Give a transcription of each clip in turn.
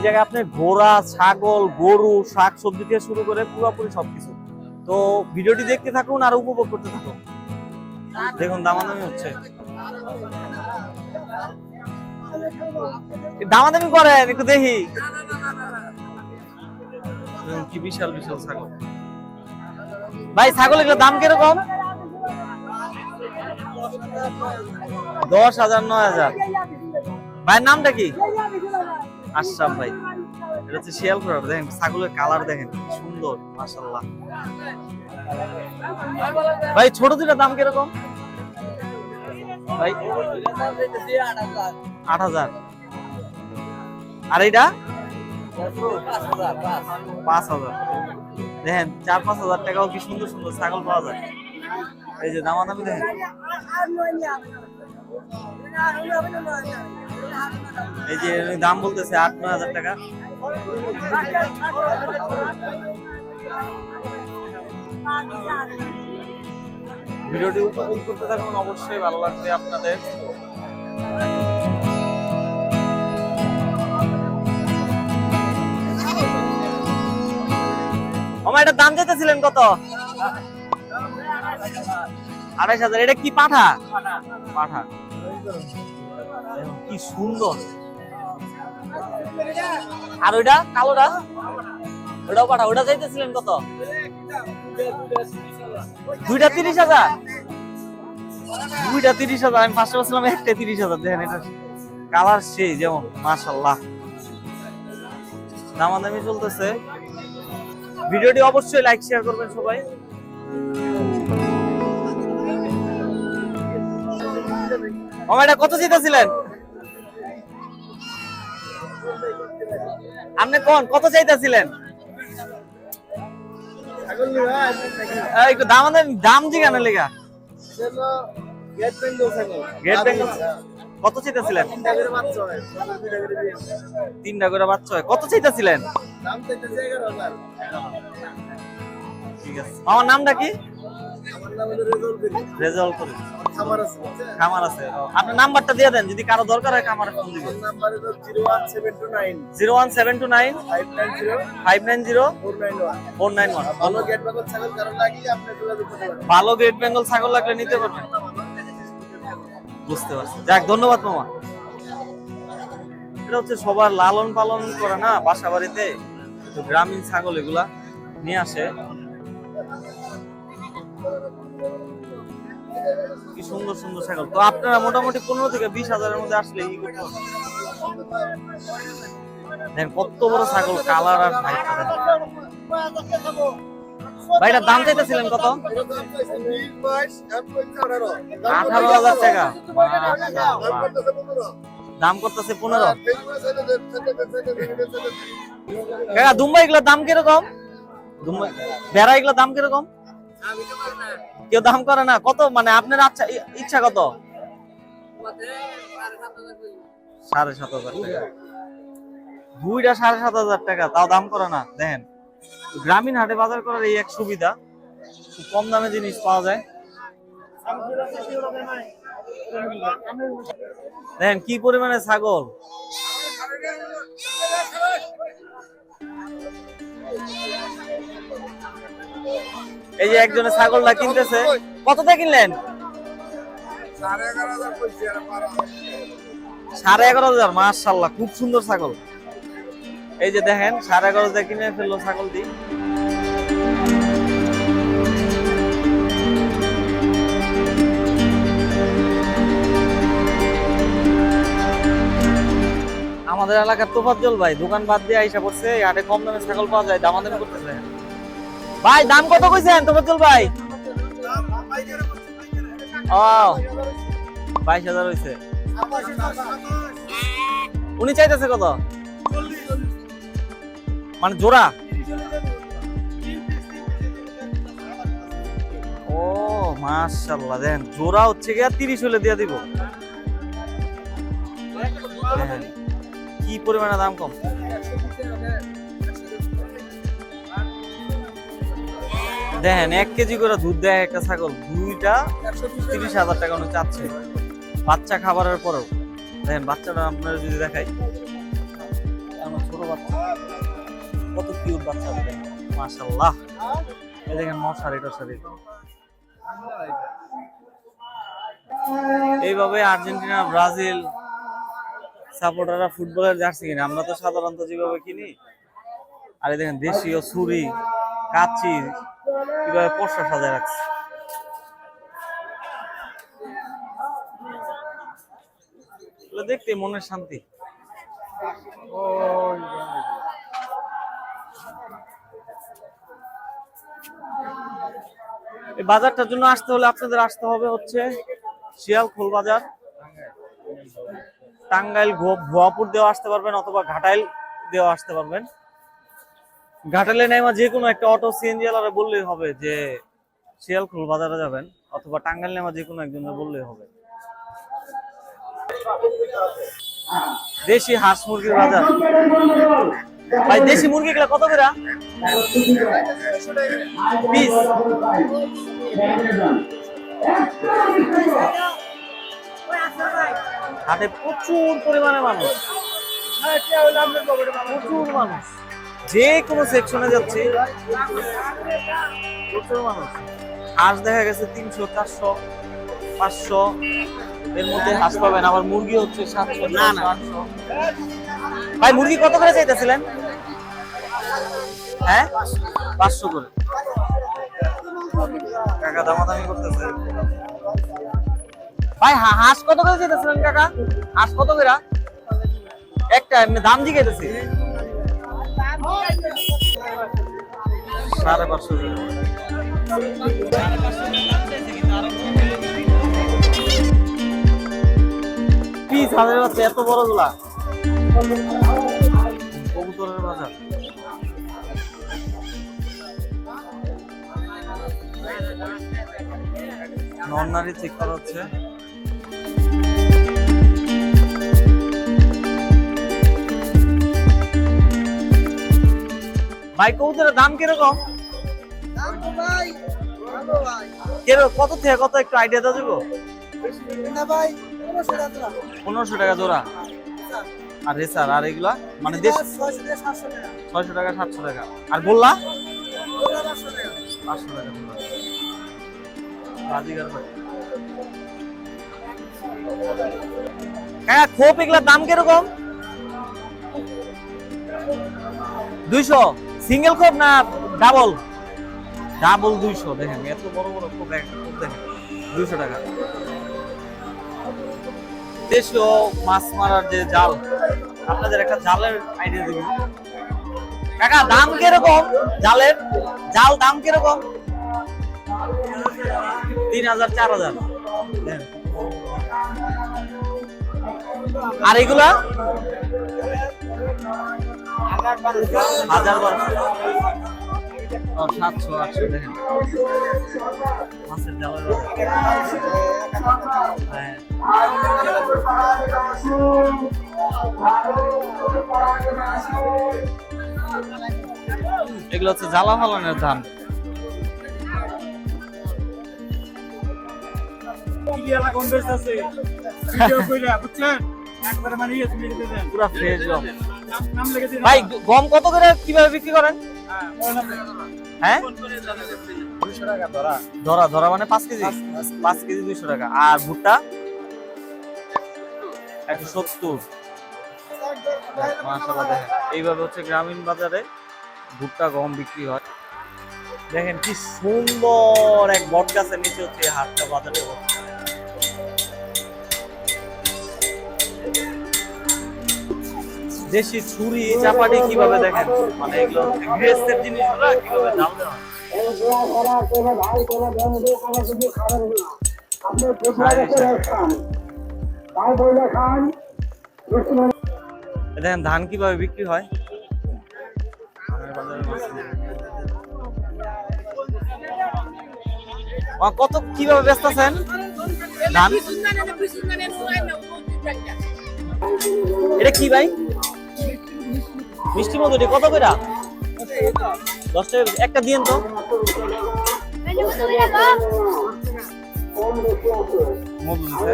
জায়গায় আপনি ঘোড়া, ছাগল, গরু, শাক সবজি থেকে শুরু করে পুরোপুরি সবকিছু। তো ভিডিওটি দেখতে থাকুন আর উপভোগ করতে থাকুন। দেখুন দামাদামি হচ্ছে, দামাদামি করেন একটু দেখি। কি বিশাল বিশাল ছাগল ভাই। ছাগলের দাম কিরকম? 10,000 9,000। ভাইয়ের নামটা কি? আশরাফ ভাই। এটা হচ্ছে শিয়ালপুর। দেখেন ছাগলের কালার দেখেন সুন্দর, মাশাআল্লাহ। ভাই ছোট দুটার দাম কিরকম ভাই? 8,000। আর এইটা 5,000। দেখেন 4-5 হাজার টাকাও কি সুন্দর সুন্দর ছাগল পাওয়া যায়। এই যে দামাদামি দেখেন। এই যে দাম বলতেছে 8-9 হাজার টাকা। ভিডিওটি উপভোগ করতে থাকুন, অবশ্যই ভালো লাগবে আপনাদের। আমার এটার দাম চাইতেছিলেন কত? 28,000। এটা কি পাঠা? পাঠা। কি সুন্দর। আর ওইটা কালোটা? ওটাও পাঠা। ওটা চাইতেছিলেন কত? দুইটা 30,000। দুইটা 30,000। আমি ফার্স্টে বলছিলাম একটা 30,000। দেখেন এটা কালার সেই যেমন, মাশাআল্লাহ। দামাদামি চলতেছে। ভিডিওটি অবশ্যই লাইক শেয়ার করবেন সবাই। এটা কত চাইতেছিলেন আপনি? কত চাইতেছিলেন? একটু দাম জিগানে লেগা। গেট বেঙ্গল কত চাইতেছিলেন? 3টা করে বাচ্চা হয়। কত চাইতেছিলেন? ঠিক আছে। আমার নামটা কি? রেজাল্ট করে খামার আছে। আপনার নাম্বারটা দিয়ে দেন, যদি কারো দরকার হয় খামারে ফোন দিবেন। নাম্বার হলো 01729 590 491। ভালো গেট বেঙ্গল ছাগল কারো লাগলে আপনি যোগাযোগ করতে পারেন। ভালো গেট বেঙ্গল ছাগল লাগলে নিতে পারবেন। বুঝতে পারছি। যাক, ধন্যবাদ মামা। এটা হচ্ছে সবার লালন পালন করে না বাসা বাড়িতে, তো গ্রামীণ ছাগল এগুলা নিয়ে আসে। কি সুন্দর সুন্দর ছাগল। তো আপনারা মোটামুটি 15 থেকে 20,000-এর মধ্যে আসলে কি করতে পারবেন। দেখেন কত বড় ছাগল, কালার আর হাইটটা দেখেন। ভাই এটার দাম চাইতেছিলেন কত? 18,000 টাকা। দাম করতেছে 15। কাকা দুম্বা এগুলোর দাম কিরকম? দুম্বা বেড়া এগুলোর দাম কিরকম? কেউ দাম করে না। কত মানে আপনার ইচ্ছা কত? 7,500 টাকা। দুইটা 7,500 টাকা, তাও দাম করে না। দেখেন গ্রামীণ হাটে বাজার করার এই এক সুবিধা, খুব কম দামে জিনিস পাওয়া যায়। দেখেন কি পরিমাণে ছাগল। এই যে একজনে ছাগলটা কিনতেছে। কততে কিনলেন? 11,500। মাশাআল্লাহ, খুব সুন্দর ছাগল। এই যে দেখেন 11,500 কিনে ফেললো ছাগলটি। আমাদের এলাকার তোফাজ্জল ভাই দোকান বাদ দিয়ে আইসা পড়ছে। হাটে কম দামে ছাগল পাওয়া যায়, দামাদামি করতেছে। ভাই দাম কত কইছেন তোফাজ্জল ভাই? 22,000 হইছে। উনি চাইতেছে কত? মানে জোড়া? ও মাশাআল্লাহ। দেন জোড়া হচ্ছে গিয়া 30 হলে দিয়ে দিব। কি পরিমাণে দাম কম। দেখেন 1 কেজি করে দুধ দেয় একটা ছাগল। দুইটা 30,000 টাকা উনি চাচ্ছে বাচ্চা খাবারের পরেও। দেখেন বাচ্চাটা আপনারা যদি দেখাই, ছোট বাচ্চা, কত কিউট বাচ্চা, মাশাআল্লাহ। এই দেখেন মশারি টশারি। এইভাবে আর্জেন্টিনা, ব্রাজিল সাপোর্টাররা ফুটবলের জার্সি কিনে, আমরা তো সাধারণত যেভাবে কিনি। আর এই দেখেন দেশীয় ছুরি, কাঁচি কিভাবে পশা সাজায় রাখছে। দেখতে মনের শান্তি। এই বাজারটার জন্য আসতে হলে আপনাদের আসতে হবে হচ্ছে শিয়ালখোল বাজার, টাঙ্গাইল ভুয়াপুর দিয়েও আসতে পারবেন অথবা ঘাটাইল দিয়েও আসতে পারবেন। ঘাটাইলে নেমা যে কোনো একটা অটো সিএনজি ওয়ালারে বললেই হবে যে শিয়ালখোল বাজারে যাবেন, অথবা টাঙ্গাইল নেমা যে কোনো একজনের বললেই হবে। দেশি হাঁস মুরগির বাজার। ভাই দেশি মুরগিগুলা কত করে পিস? হাটে প্রচুর পরিমাণে মানুষ, প্রচুর মানুষ, যে কোনো সেকশনে যাচ্ছে প্রচুর মানুষ। হাঁস দেখা গেছে 300, 400, 500 এর মধ্যে হাঁস পাবেন। আবার মুরগি হচ্ছে 700, 800। ভাই মুরগি কত করে চাইতেছিলেন? হ্যাঁ 500 করে। কাকা দামাদামি করতেছে। ভাই হাঁস কত করে চাইতেছিলেন কাকা? হাঁস কত করে একটা? এমনি দাম জিজ্ঞেস 550 পিস। হাজার বাচ্চা এত বড় গুলা। কবুতরের বাজার। নরনারী চেক করা হচ্ছে। ভাই কবুতরের দাম কিরকম? কত থেকে কত একটু আইডিয়া দেওয়া যাবো? 1500 টাকা জোড়া। আর রেসার আর এগুলা মানে 600 টাকা 700 টাকা। আর বললা 500 টাকা জোড়া। বাজিগার ভাই হ্যাঁ খোপ এগুলার দাম কিরকম? 200 সিঙ্গেল খোপ না ডাবল? ডাবল 200। দেখেন এত বড় বড় খোপ, একটা খোপ দেখেন 200 টাকা। দেশীয় মাছ মারার যে জাল, আপনাদের একটা জালের আইডিয়া দিব কাকা, দাম কিরকম? জালের জাল দাম কিরকম? 3000, 4000। আর এগুলা 700, 800। দেখেন মাছের জালের এগুলো হচ্ছে জ্বালা ফালানোর ধান। ভাই গম কত করে কিভাবে বিক্রি করেন? হ্যাঁ ধরা ধরা মানে 5 কেজি 200 টাকা। আর ভুট্টা 170। মাশাআল্লাহ। দেখেন এইভাবে হচ্ছে গ্রামীণ বাজারে ভুট্টা গম বিক্রি হয়। দেখেন কি সুন্দর এক বট গাছের নিচে হচ্ছে হাটটা বাজারে। দেশি ছুরি চাপাটি কিভাবে দেখেন, মানে এগুলো গৃহস্থের জিনিসগুলো কিভাবে দাম দেওয়া হয়। দেখেন ধান কিভাবে বিক্রি হয়। কত কিভাবে বেচতেছেন ধান? এটা কি ভাই? মিষ্টি মধুরি কত করে? 10 টাকা একটা দিন তো। মধু দিছে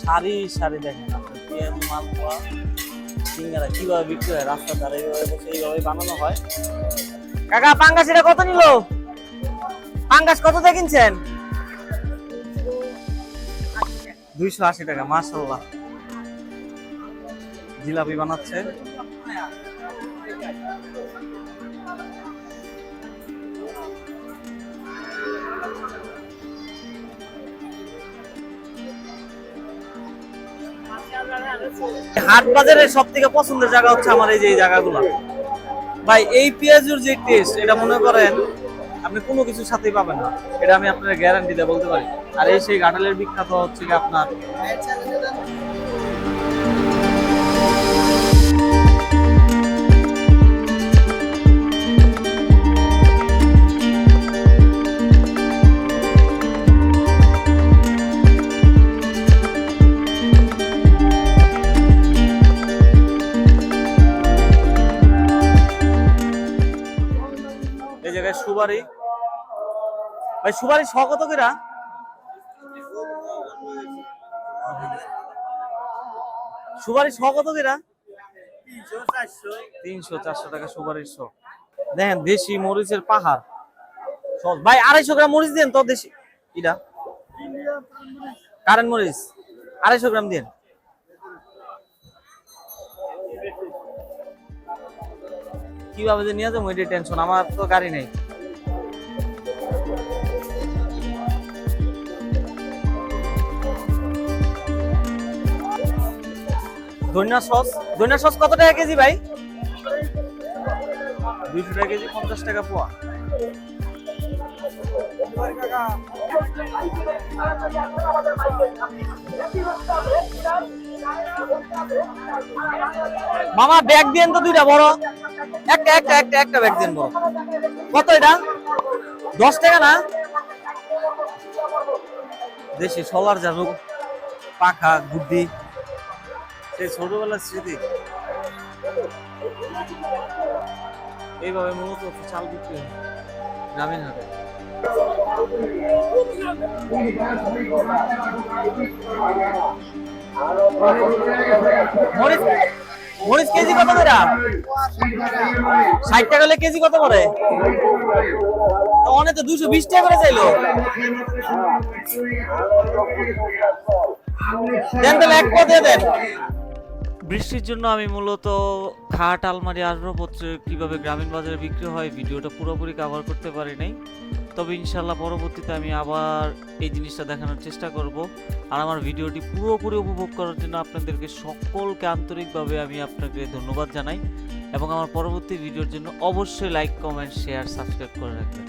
সারি সারি। দেখেন পেঁয়াজ, মালপোয়া, সিঙ্গারা কিভাবে বিক্রি হয় রাস্তার ধারে এইভাবে বসে এইভাবে বানানো হয়। কাকা পাঙ্গাস এটা কত নিল? পাঙ্গাস কত দিয়ে কিনছেন? 280 টাকা। মাশাআল্লাহ, জিলাপি বানাচ্ছে। হাট বাজারের সব থেকে পছন্দের জায়গা হচ্ছে আমার এই যে এই জায়গাগুলো ভাই। এই পেঁয়াজুর যে টেস্ট এটা মনে করেন আপনি কোনো কিছুর সাথেই পাবেন না, এটা আমি আপনার গ্যারান্টি দিয়ে বলতে পারি। আর এই সেই ঘাটালের বিখ্যাত হচ্ছে কি আপনার এই জায়গায় সুবারি। ভাই সুবারি শ কত করে? সুবারি শ কত করে? 300-400 টাকা সুবারির শ। দেখেন দেশি মরিচের পাহাড়। ভাই 250 গ্রাম মরিচ দেন তো, দেশি এটা কারেন্ট মরিচ 250 গ্রাম দেন। কিভাবে যে নিয়ে যাবো এটাই টেনশন, আমার তো গাড়ি নেই। ধনিয়া সস কত টাকা কেজি ভাই? 200 টাকা কেজি, 50 টাকা পোয়া। মামা ব্যাগ দেন তো দুইটা বড়, একটা ব্যাগ দেন বড়। কত এটা? 10 টাকা না? দেশি সোলার জারু পাখা গুড্ডি, সেই ছোটবেলার স্মৃতি। এইভাবে মূলত চাল বিক্রি হয় গ্রামীণ হাটে। মরিচ কেজি কত করে? 60 টাকা হলে কেজি কত করে? অনেক তো 220 টাকা করে চাইলো। দেন তাহলে এক পদ দেন। বৃষ্টির জন্য আমি মূলত খাট আলমারি আসবাবপত্র কিভাবে গ্রামীণ বাজারে বিক্রি হয় ভিডিওটা পুরোপুরি কভার করতে পারি নাই। তবে ইনশাল্লাহ পরবর্তীতে আমি আবার এই জিনিসটা দেখানোর চেষ্টা করব। আর আমার ভিডিওটি পুরোপুরি উপভোগ করার জন্য আপনাদেরকে সকলকে আন্তরিকভাবে আমি আপনাকে ধন্যবাদ জানাই, এবং আমার পরবর্তী ভিডিওর জন্য অবশ্যই লাইক, কমেন্ট, শেয়ার, সাবস্ক্রাইব করে রাখবেন।